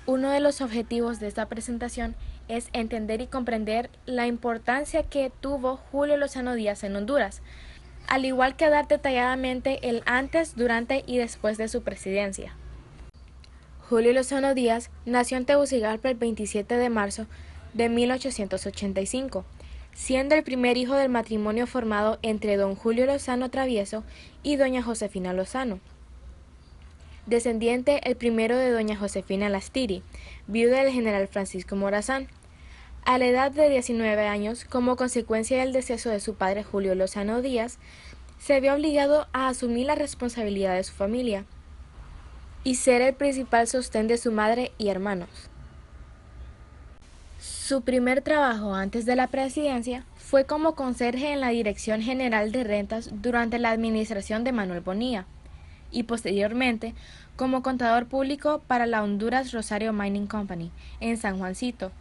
Uno de los objetivos de esta presentación es entender y comprender la importancia que tuvo Julio Lozano Díaz en Honduras, al igual que dar detalladamente el antes, durante y después de su presidencia. Julio Lozano Díaz nació en Tegucigalpa el 27 de marzo de 1885, siendo el primer hijo del matrimonio formado entre don Julio Lozano Travieso y doña Josefina Lozano. Descendiente el primero de doña Josefina Lastiri, viuda del general Francisco Morazán. A la edad de 19 años, como consecuencia del deceso de su padre Julio Lozano Díaz, se vio obligado a asumir la responsabilidad de su familia y ser el principal sostén de su madre y hermanos. Su primer trabajo antes de la presidencia fue como conserje en la Dirección General de Rentas durante la administración de Manuel Bonilla y posteriormente como contador público para la Honduras Rosario Mining Company en San Juancito,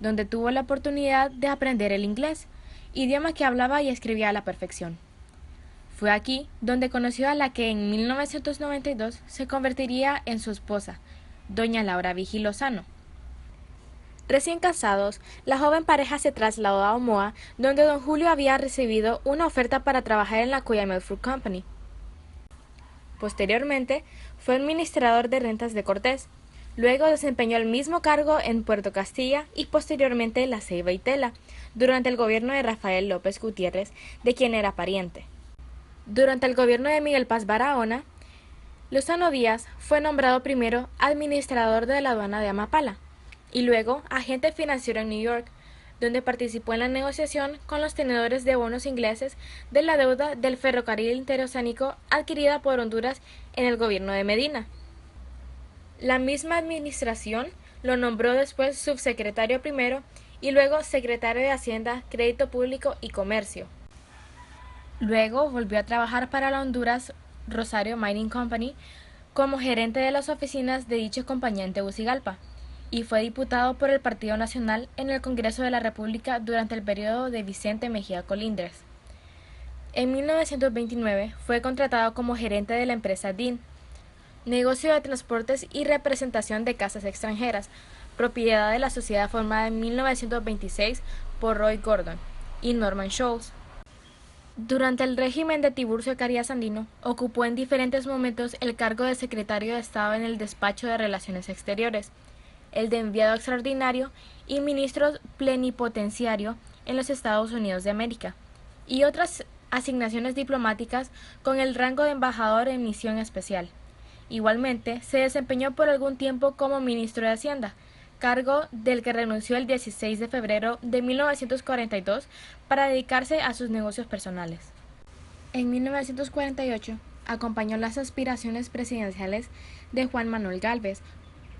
donde tuvo la oportunidad de aprender el inglés, idioma que hablaba y escribía a la perfección. Fue aquí donde conoció a la que en 1992 se convertiría en su esposa, doña Laura Vigi Lozano. Recién casados, la joven pareja se trasladó a Omoa, donde don Julio había recibido una oferta para trabajar en la Cuyamel Fruit Company. Posteriormente, fue administrador de rentas de Cortés. Luego desempeñó el mismo cargo en Puerto Castilla y posteriormente La Ceiba y Tela, durante el gobierno de Rafael López Gutiérrez, de quien era pariente. Durante el gobierno de Miguel Paz Barahona, Lozano Díaz fue nombrado primero administrador de la aduana de Amapala y luego agente financiero en New York, donde participó en la negociación con los tenedores de bonos ingleses de la deuda del ferrocarril interoceánico adquirida por Honduras en el gobierno de Medina. La misma administración lo nombró después subsecretario primero y luego secretario de Hacienda, Crédito Público y Comercio. Luego volvió a trabajar para la Honduras Rosario Mining Company como gerente de las oficinas de dicha compañía en Tegucigalpa y fue diputado por el Partido Nacional en el Congreso de la República durante el periodo de Vicente Mejía Colindres. En 1929 fue contratado como gerente de la empresa DIN, negocio de transportes y representación de casas extranjeras, propiedad de la sociedad formada en 1926 por Roy Gordon y Norman Scholes. Durante el régimen de Tiburcio Carías Andino, ocupó en diferentes momentos el cargo de secretario de Estado en el Despacho de Relaciones Exteriores, el de enviado extraordinario y ministro plenipotenciario en los Estados Unidos de América, y otras asignaciones diplomáticas con el rango de embajador en misión especial. Igualmente, se desempeñó por algún tiempo como ministro de Hacienda, cargo del que renunció el 16 de febrero de 1942 para dedicarse a sus negocios personales. En 1948, acompañó las aspiraciones presidenciales de Juan Manuel Gálvez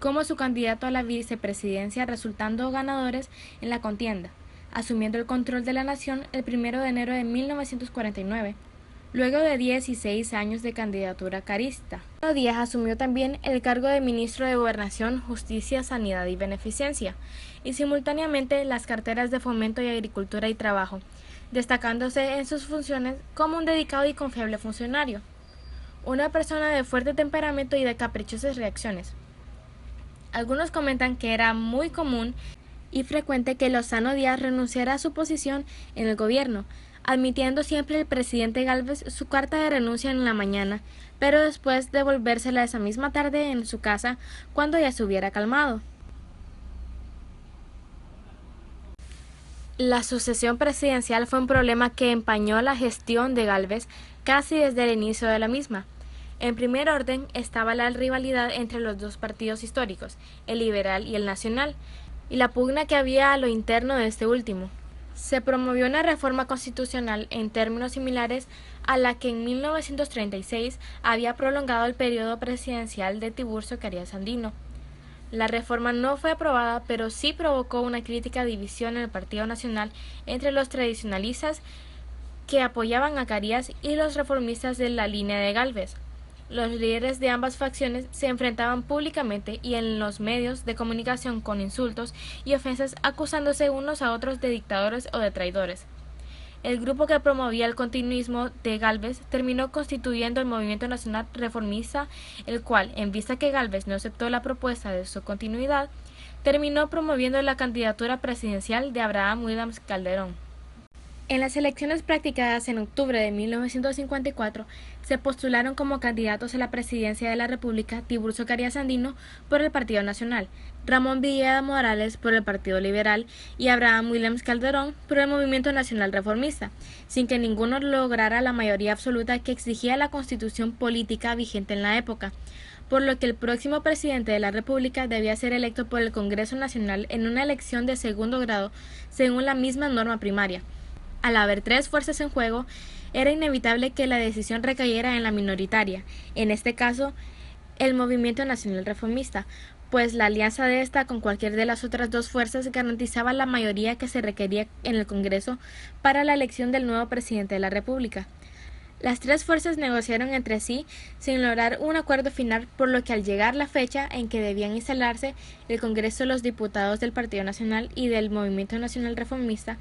como su candidato a la vicepresidencia, resultando ganadores en la contienda, asumiendo el control de la nación el 1 de enero de 1949, luego de 16 años de candidatura carista. Díaz asumió también el cargo de ministro de Gobernación, Justicia, Sanidad y Beneficencia, y simultáneamente las carteras de Fomento y Agricultura y Trabajo, destacándose en sus funciones como un dedicado y confiable funcionario, una persona de fuerte temperamento y de caprichosas reacciones. Algunos comentan que era muy común y frecuente que Lozano Díaz renunciara a su posición en el gobierno, admitiendo siempre el presidente Gálvez su carta de renuncia en la mañana, pero después devolvérsela esa misma tarde en su casa cuando ya se hubiera calmado. La sucesión presidencial fue un problema que empañó la gestión de Gálvez casi desde el inicio de la misma. En primer orden estaba la rivalidad entre los dos partidos históricos, el liberal y el nacional, y la pugna que había a lo interno de este último. Se promovió una reforma constitucional en términos similares a la que en 1936 había prolongado el periodo presidencial de Tiburcio Carías Andino. La reforma no fue aprobada, pero sí provocó una crítica división en el Partido Nacional entre los tradicionalistas que apoyaban a Carías y los reformistas de la línea de Gálvez. Los líderes de ambas facciones se enfrentaban públicamente y en los medios de comunicación con insultos y ofensas, acusándose unos a otros de dictadores o de traidores. El grupo que promovía el continuismo de Gálvez terminó constituyendo el Movimiento Nacional Reformista, el cual, en vista que Gálvez no aceptó la propuesta de su continuidad, terminó promoviendo la candidatura presidencial de Abraham Williams Calderón. En las elecciones practicadas en octubre de 1954, se postularon como candidatos a la presidencia de la República Tiburcio Carías Andino por el Partido Nacional, Ramón Villeda Morales por el Partido Liberal y Abraham Williams Calderón por el Movimiento Nacional Reformista, sin que ninguno lograra la mayoría absoluta que exigía la constitución política vigente en la época, por lo que el próximo presidente de la República debía ser electo por el Congreso Nacional en una elección de segundo grado según la misma norma primaria. Al haber tres fuerzas en juego, era inevitable que la decisión recayera en la minoritaria, en este caso, el Movimiento Nacional Reformista, pues la alianza de esta con cualquier de las otras dos fuerzas garantizaba la mayoría que se requería en el Congreso para la elección del nuevo presidente de la República. Las tres fuerzas negociaron entre sí sin lograr un acuerdo final, por lo que al llegar la fecha en que debían instalarse el Congreso, los diputados del Partido Nacional y del Movimiento Nacional Reformista,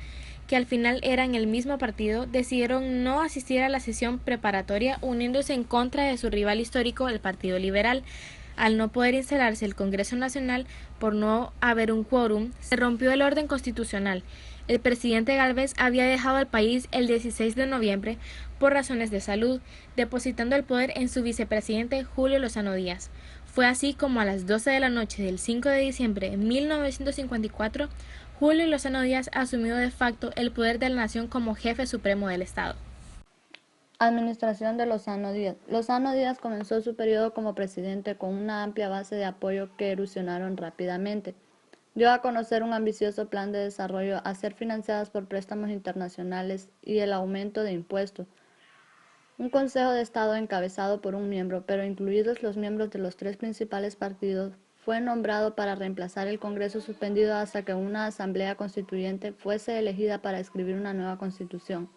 que al final eran el mismo partido, decidieron no asistir a la sesión preparatoria, uniéndose en contra de su rival histórico, el Partido Liberal. Al no poder instalarse el Congreso Nacional por no haber un quórum, se rompió el orden constitucional. El presidente Gálvez había dejado el país el 16 de noviembre por razones de salud, depositando el poder en su vicepresidente Julio Lozano Díaz. Fue así como a las 12 de la noche del 5 de diciembre de 1954, Julio Lozano Díaz asumió de facto el poder de la nación como jefe supremo del Estado. Administración de Lozano Díaz. Lozano Díaz comenzó su periodo como presidente con una amplia base de apoyo que erosionaron rápidamente. Dio a conocer un ambicioso plan de desarrollo a ser financiadas por préstamos internacionales y el aumento de impuestos. Un Consejo de Estado encabezado por un miembro, pero incluidos los miembros de los tres principales partidos, fue nombrado para reemplazar el Congreso suspendido hasta que una asamblea constituyente fuese elegida para escribir una nueva constitución.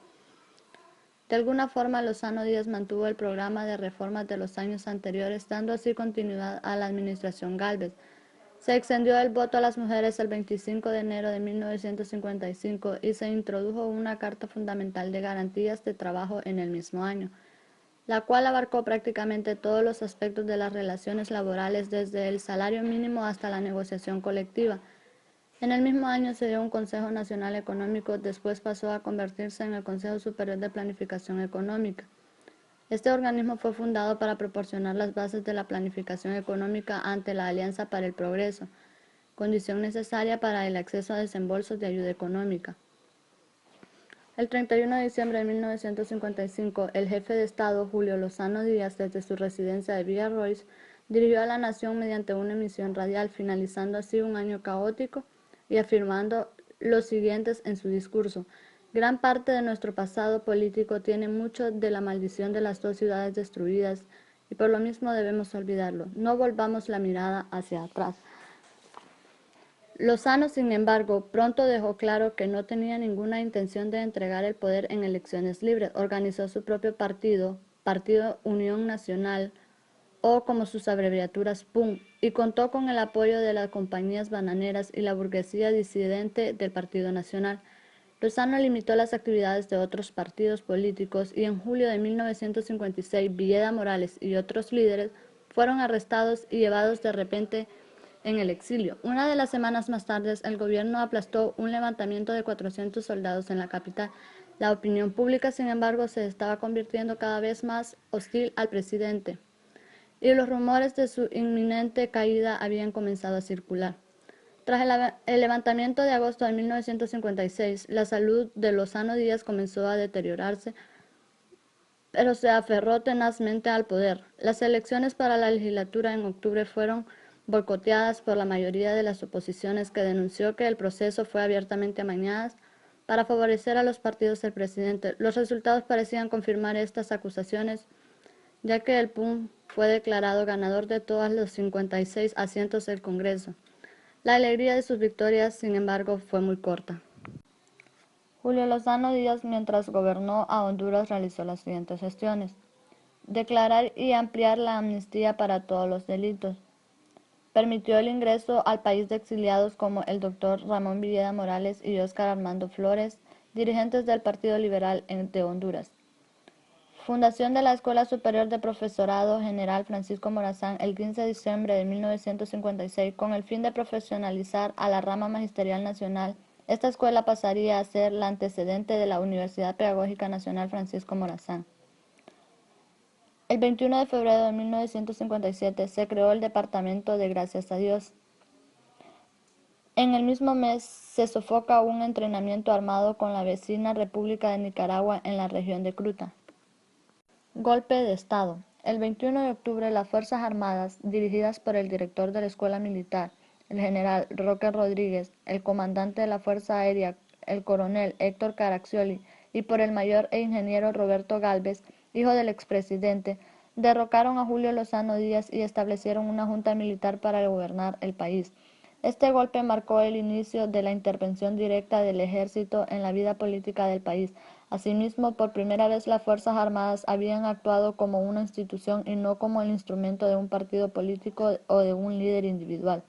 De alguna forma, Lozano Díaz mantuvo el programa de reformas de los años anteriores, dando así continuidad a la administración Gálvez. Se extendió el voto a las mujeres el 25 de enero de 1955 y se introdujo una Carta Fundamental de Garantías de Trabajo en el mismo año, la cual abarcó prácticamente todos los aspectos de las relaciones laborales, desde el salario mínimo hasta la negociación colectiva. En el mismo año se dio un Consejo Nacional Económico, después pasó a convertirse en el Consejo Superior de Planificación Económica. Este organismo fue fundado para proporcionar las bases de la planificación económica ante la Alianza para el Progreso, condición necesaria para el acceso a desembolsos de ayuda económica. El 31 de diciembre de 1955, el jefe de Estado, Julio Lozano Díaz, desde su residencia de Villarroel, dirigió a la nación mediante una emisión radial, finalizando así un año caótico y afirmando lo siguientes en su discurso: gran parte de nuestro pasado político tiene mucho de la maldición de las dos ciudades destruidas y por lo mismo debemos olvidarlo. No volvamos la mirada hacia atrás. Lozano, sin embargo, pronto dejó claro que no tenía ninguna intención de entregar el poder en elecciones libres. Organizó su propio partido, Partido Unión Nacional, o como sus abreviaturas PUN, y contó con el apoyo de las compañías bananeras y la burguesía disidente del Partido Nacional. Lozano limitó las actividades de otros partidos políticos y en julio de 1956 Villeda Morales y otros líderes fueron arrestados y llevados de repente en el exilio. Una de las semanas más tarde, el gobierno aplastó un levantamiento de 400 soldados en la capital. La opinión pública, sin embargo, se estaba convirtiendo cada vez más hostil al presidente, y los rumores de su inminente caída habían comenzado a circular. Tras el levantamiento de agosto de 1956, la salud de Lozano Díaz comenzó a deteriorarse, pero se aferró tenazmente al poder. Las elecciones para la legislatura en octubre fueron boicoteadas por la mayoría de las oposiciones, que denunció que el proceso fue abiertamente amañado para favorecer a los partidos del presidente. Los resultados parecían confirmar estas acusaciones, ya que el PUN fue declarado ganador de todos los 56 asientos del Congreso. La alegría de sus victorias, sin embargo, fue muy corta. Julio Lozano Díaz, mientras gobernó a Honduras, realizó las siguientes gestiones: declarar y ampliar la amnistía para todos los delitos. Permitió el ingreso al país de exiliados como el doctor Ramón Villeda Morales y Óscar Armando Flores, dirigentes del Partido Liberal de Honduras. Fundación de la Escuela Superior de Profesorado General Francisco Morazán el 15 de diciembre de 1956 con el fin de profesionalizar a la rama magisterial nacional. Esta escuela pasaría a ser la antecedente de la Universidad Pedagógica Nacional Francisco Morazán. El 21 de febrero de 1957 se creó el Departamento de Gracias a Dios. En el mismo mes se sofoca un entrenamiento armado con la vecina República de Nicaragua en la región de Cruta. Golpe de Estado. El 21 de octubre las Fuerzas Armadas, dirigidas por el director de la Escuela Militar, el general Roque Rodríguez, el comandante de la Fuerza Aérea, el coronel Héctor Caraccioli, y por el mayor e ingeniero Roberto Gálvez, hijo del expresidente, derrocaron a Julio Lozano Díaz y establecieron una junta militar para gobernar el país. Este golpe marcó el inicio de la intervención directa del ejército en la vida política del país. Asimismo, por primera vez las Fuerzas Armadas habían actuado como una institución y no como el instrumento de un partido político o de un líder individual.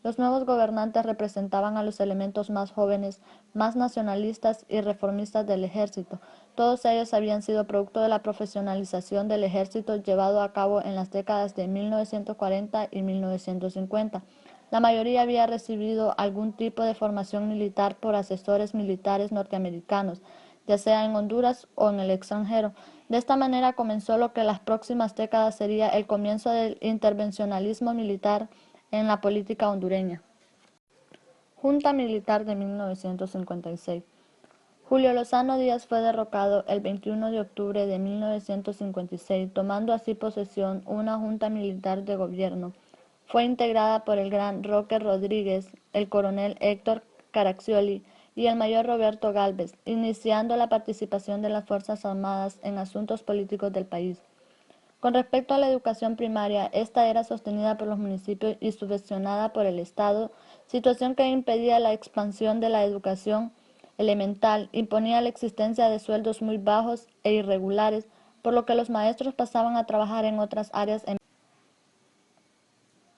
Los nuevos gobernantes representaban a los elementos más jóvenes, más nacionalistas y reformistas del ejército. Todos ellos habían sido producto de la profesionalización del ejército llevado a cabo en las décadas de 1940 y 1950. La mayoría había recibido algún tipo de formación militar por asesores militares norteamericanos, ya sea en Honduras o en el extranjero. De esta manera comenzó lo que en las próximas décadas sería el comienzo del intervencionalismo militar en la política hondureña. Junta Militar de 1956. Julio Lozano Díaz fue derrocado el 21 de octubre de 1956, tomando así posesión una junta militar de gobierno. Fue integrada por el gran Roque Rodríguez, el coronel Héctor Caraccioli y el mayor Roberto Gálvez, iniciando la participación de las Fuerzas Armadas en asuntos políticos del país. Con respecto a la educación primaria, esta era sostenida por los municipios y subvencionada por el Estado, situación que impedía la expansión de la educación elemental, imponía la existencia de sueldos muy bajos e irregulares, por lo que los maestros pasaban a trabajar en otras áreas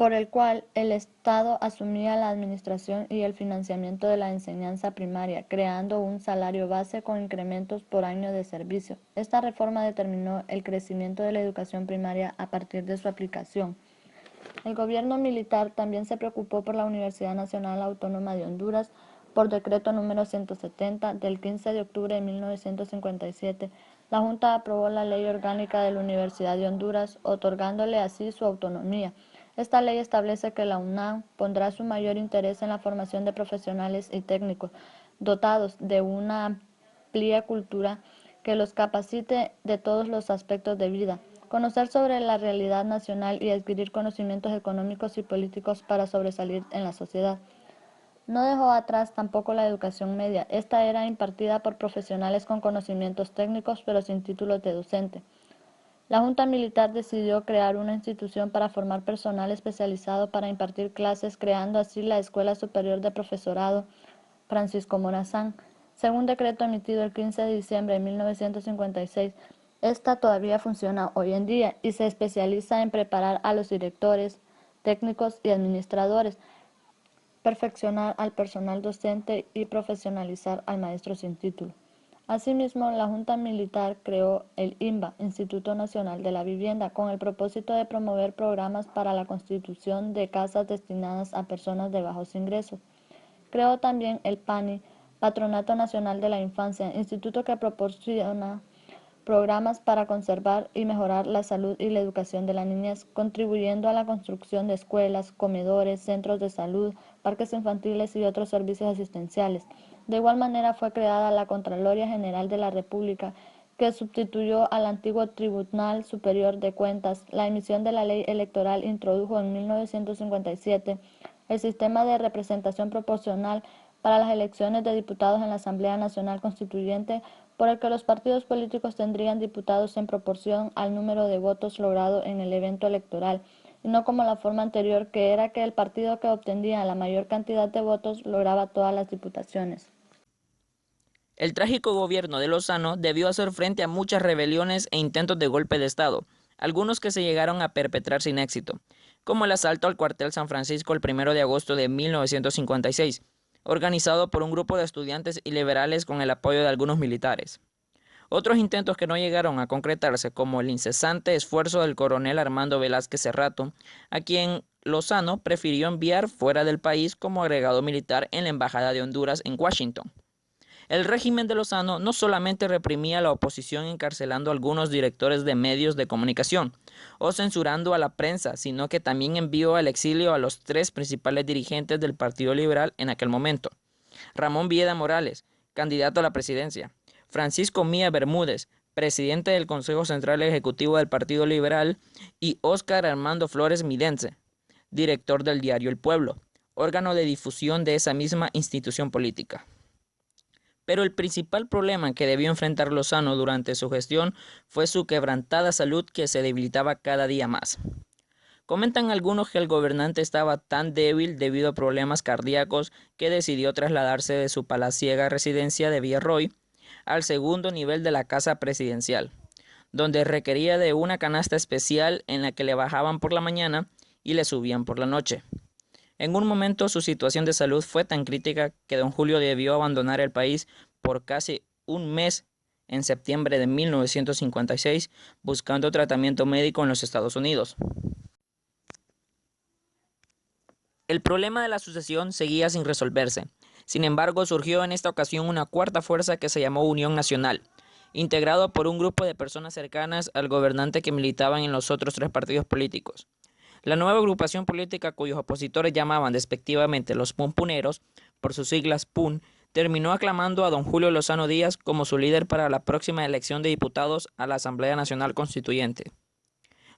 por el cual el Estado asumía la administración y el financiamiento de la enseñanza primaria, creando un salario base con incrementos por año de servicio. Esta reforma determinó el crecimiento de la educación primaria a partir de su aplicación. El gobierno militar también se preocupó por la Universidad Nacional Autónoma de Honduras por decreto número 170 del 15 de octubre de 1957. La Junta aprobó la Ley Orgánica de la Universidad de Honduras, otorgándole así su autonomía. Esta ley establece que la UNAM pondrá su mayor interés en la formación de profesionales y técnicos, dotados de una amplia cultura que los capacite de todos los aspectos de vida, conocer sobre la realidad nacional y adquirir conocimientos económicos y políticos para sobresalir en la sociedad. No dejó atrás tampoco la educación media. Esta era impartida por profesionales con conocimientos técnicos pero sin títulos de docente. La Junta Militar decidió crear una institución para formar personal especializado para impartir clases, creando así la Escuela Superior de Profesorado Francisco Morazán. Según decreto emitido el 15 de diciembre de 1956, esta todavía funciona hoy en día y se especializa en preparar a los directores, técnicos y administradores, perfeccionar al personal docente y profesionalizar al maestro sin título. Asimismo, la Junta Militar creó el INVA, Instituto Nacional de la Vivienda, con el propósito de promover programas para la constitución de casas destinadas a personas de bajos ingresos. Creó también el PANI, Patronato Nacional de la Infancia, instituto que proporciona programas para conservar y mejorar la salud y la educación de la niñez, contribuyendo a la construcción de escuelas, comedores, centros de salud, parques infantiles y otros servicios asistenciales. De igual manera fue creada la Contraloría General de la República, que sustituyó al antiguo Tribunal Superior de Cuentas. La emisión de la ley electoral introdujo en 1957 el sistema de representación proporcional para las elecciones de diputados en la Asamblea Nacional Constituyente, por el que los partidos políticos tendrían diputados en proporción al número de votos logrado en el evento electoral, y no como la forma anterior, que era que el partido que obtenía la mayor cantidad de votos lograba todas las diputaciones. El trágico gobierno de Lozano debió hacer frente a muchas rebeliones e intentos de golpe de Estado, algunos que se llegaron a perpetrar sin éxito, como el asalto al cuartel San Francisco el 1 de agosto de 1956, organizado por un grupo de estudiantes y liberales con el apoyo de algunos militares. Otros intentos que no llegaron a concretarse, como el incesante esfuerzo del coronel Armando Velázquez Cerrato, a quien Lozano prefirió enviar fuera del país como agregado militar en la Embajada de Honduras en Washington. El régimen de Lozano no solamente reprimía a la oposición encarcelando a algunos directores de medios de comunicación o censurando a la prensa, sino que también envió al exilio a los tres principales dirigentes del Partido Liberal en aquel momento: Ramón Villeda Morales, candidato a la presidencia; Francisco Mía Bermúdez, presidente del Consejo Central Ejecutivo del Partido Liberal; y Óscar Armando Flores Midense, director del diario El Pueblo, órgano de difusión de esa misma institución política. Pero el principal problema que debió enfrentar Lozano durante su gestión fue su quebrantada salud, que se debilitaba cada día más. Comentan algunos que el gobernante estaba tan débil debido a problemas cardíacos que decidió trasladarse de su palaciega residencia de Villarroy al segundo nivel de la casa presidencial, donde requería de una canasta especial en la que le bajaban por la mañana y le subían por la noche. En un momento su situación de salud fue tan crítica que don Julio debió abandonar el país por casi un mes en septiembre de 1956, buscando tratamiento médico en los Estados Unidos. El problema de la sucesión seguía sin resolverse. Sin embargo, surgió en esta ocasión una cuarta fuerza que se llamó Unión Nacional, integrado por un grupo de personas cercanas al gobernante que militaban en los otros tres partidos políticos. La nueva agrupación política, cuyos opositores llamaban despectivamente los Pumpuneros, por sus siglas PUN, terminó aclamando a don Julio Lozano Díaz como su líder para la próxima elección de diputados a la Asamblea Nacional Constituyente.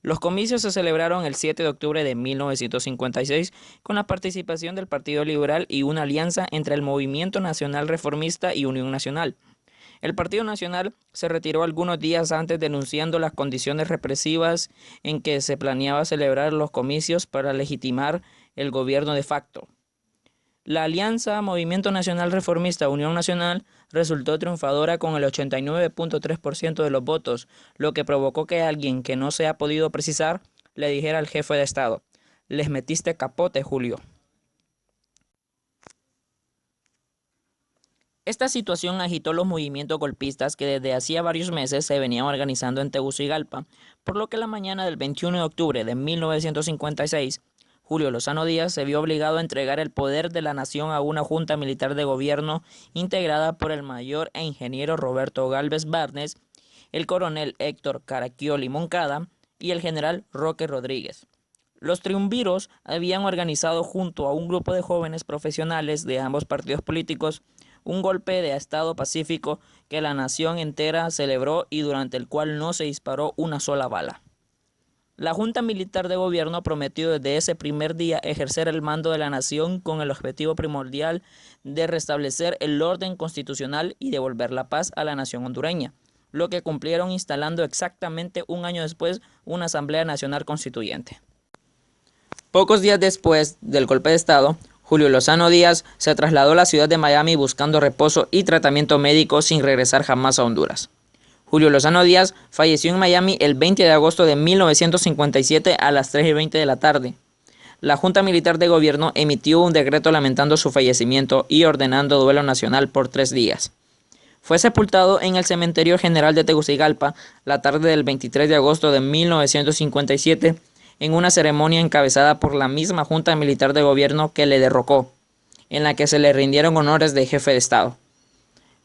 Los comicios se celebraron el 7 de octubre de 1956 con la participación del Partido Liberal y una alianza entre el Movimiento Nacional Reformista y Unión Nacional. El Partido Nacional se retiró algunos días antes, denunciando las condiciones represivas en que se planeaba celebrar los comicios para legitimar el gobierno de facto. La alianza Movimiento Nacional Reformista Unión Nacional resultó triunfadora con el 89.3% de los votos, lo que provocó que alguien que no se ha podido precisar le dijera al jefe de Estado: «Les metiste capote, Julio». Esta situación agitó los movimientos golpistas que desde hacía varios meses se venían organizando en Tegucigalpa, por lo que la mañana del 21 de octubre de 1956, Julio Lozano Díaz se vio obligado a entregar el poder de la nación a una junta militar de gobierno integrada por el mayor e ingeniero Roberto Gálvez Barnes, el coronel Héctor Caraquioli Moncada y el general Roque Rodríguez. Los triunviros habían organizado junto a un grupo de jóvenes profesionales de ambos partidos políticos un golpe de estado pacífico que la nación entera celebró y durante el cual no se disparó una sola bala. La Junta Militar de Gobierno prometió desde ese primer día ejercer el mando de la nación con el objetivo primordial de restablecer el orden constitucional y devolver la paz a la nación hondureña, lo que cumplieron instalando exactamente un año después una Asamblea Nacional Constituyente. Pocos días después del golpe de Estado, Julio Lozano Díaz se trasladó a la ciudad de Miami buscando reposo y tratamiento médico sin regresar jamás a Honduras. Julio Lozano Díaz falleció en Miami el 20 de agosto de 1957 a las 3:20 de la tarde. La Junta Militar de Gobierno emitió un decreto lamentando su fallecimiento y ordenando duelo nacional por 3 días. Fue sepultado en el Cementerio General de Tegucigalpa la tarde del 23 de agosto de 1957 en una ceremonia encabezada por la misma Junta Militar de Gobierno que le derrocó, en la que se le rindieron honores de jefe de Estado.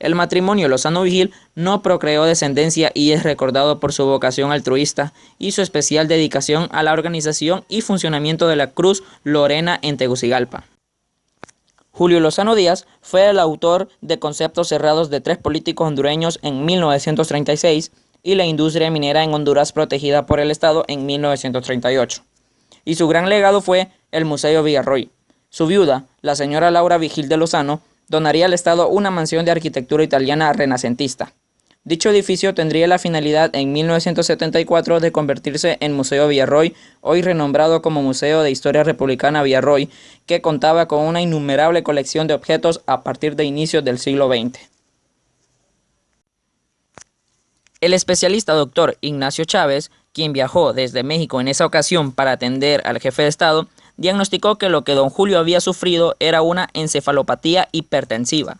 El matrimonio Lozano Vigil no procreó descendencia y es recordado por su vocación altruista y su especial dedicación a la organización y funcionamiento de la Cruz Lorena en Tegucigalpa. Julio Lozano Díaz fue el autor de Conceptos cerrados de 3 políticos hondureños en 1936 y la industria minera en Honduras protegida por el Estado en 1938. Y su gran legado fue el Museo Villarroy. Su viuda, la señora Laura Vigil de Lozano, donaría al Estado una mansión de arquitectura italiana renacentista. Dicho edificio tendría la finalidad en 1974 de convertirse en Museo Villarroy, hoy renombrado como Museo de Historia Republicana Villarroy, que contaba con una innumerable colección de objetos a partir de inicios del siglo XX. El especialista doctor Ignacio Chávez, quien viajó desde México en esa ocasión para atender al jefe de Estado, diagnosticó que lo que don Julio había sufrido era una encefalopatía hipertensiva.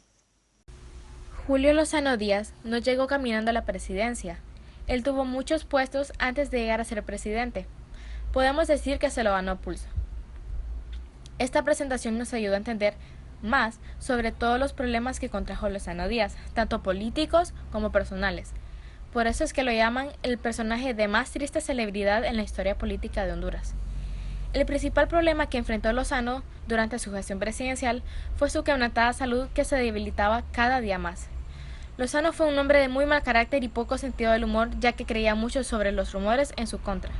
Julio Lozano Díaz no llegó caminando a la presidencia. Él tuvo muchos puestos antes de llegar a ser presidente. Podemos decir que se lo ganó a pulso. Esta presentación nos ayudó a entender más sobre todos los problemas que contrajo Lozano Díaz, tanto políticos como personales. Por eso es que lo llaman el personaje de más triste celebridad en la historia política de Honduras. El principal problema que enfrentó Lozano durante su gestión presidencial fue su quebrantada salud que se debilitaba cada día más. Lozano fue un hombre de muy mal carácter y poco sentido del humor, ya que creía mucho sobre los rumores en su contra.